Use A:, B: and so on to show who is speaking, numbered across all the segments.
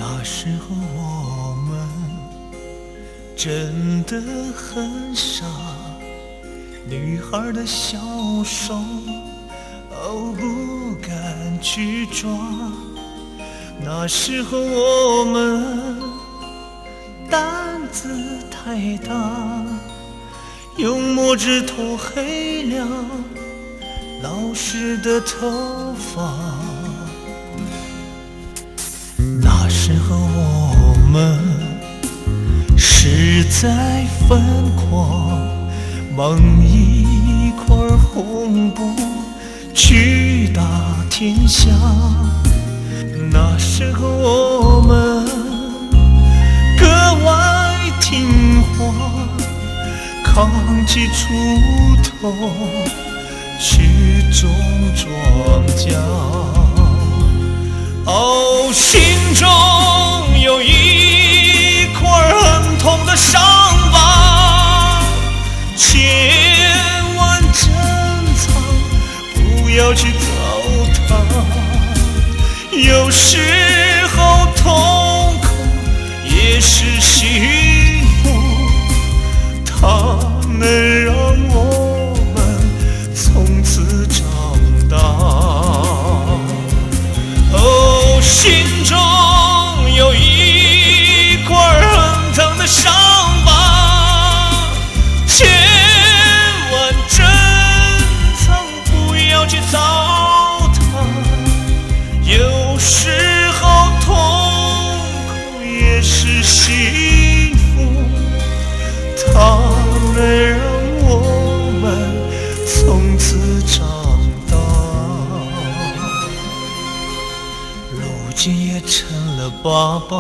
A: 那时候我们真的很傻，女孩的小手不敢去抓。那时候我们胆子太大，用墨汁涂黑了老师的头发。那时候我们实在疯狂，mang一块红布去打天下。那时候我们格外听话，扛起锄头去种庄稼。哦，心中有一块很痛的伤疤，千万珍藏，不要去糟蹋。有时候痛苦也是幸福，它能让我们从此长大。哦，心中有一块很疼的伤疤，千万珍藏，不要去糟蹋。有时候痛苦也是幸福，它能让我们从此长大。如今也成了爸爸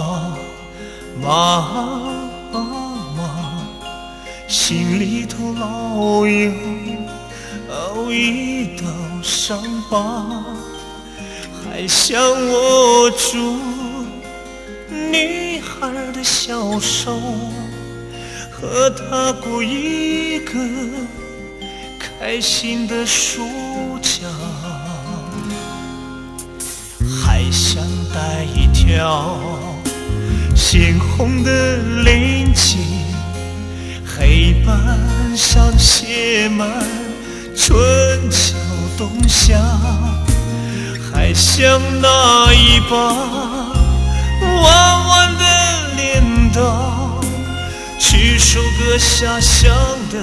A: 妈妈，心里头老有一道伤疤，还想握住女孩的小手，和她过一个开心的暑假，还想带一条鲜红的领巾，黑板上写满春秋冬夏，还想拿一把弯弯的镰刀，去收割下乡的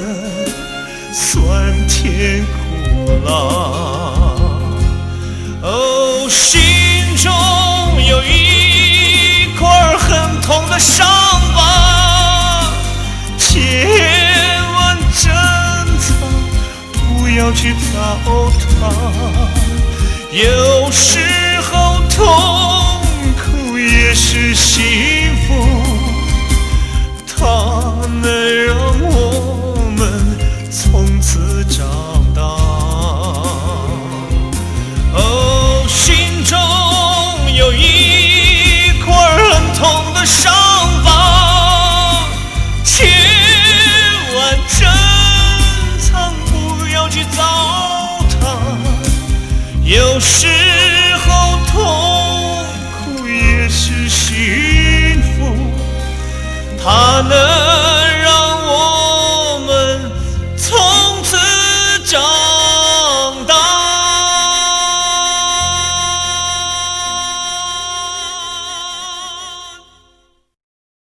A: 酸甜苦辣。哦，心中有一块很痛的伤疤，千万珍藏，不要去糟蹋。有时候痛苦也是幸福，它能让我们从此长大。哦，心中有一块很痛的伤疤，千万珍藏，不要去糟蹋。有时候痛苦也是幸福，它能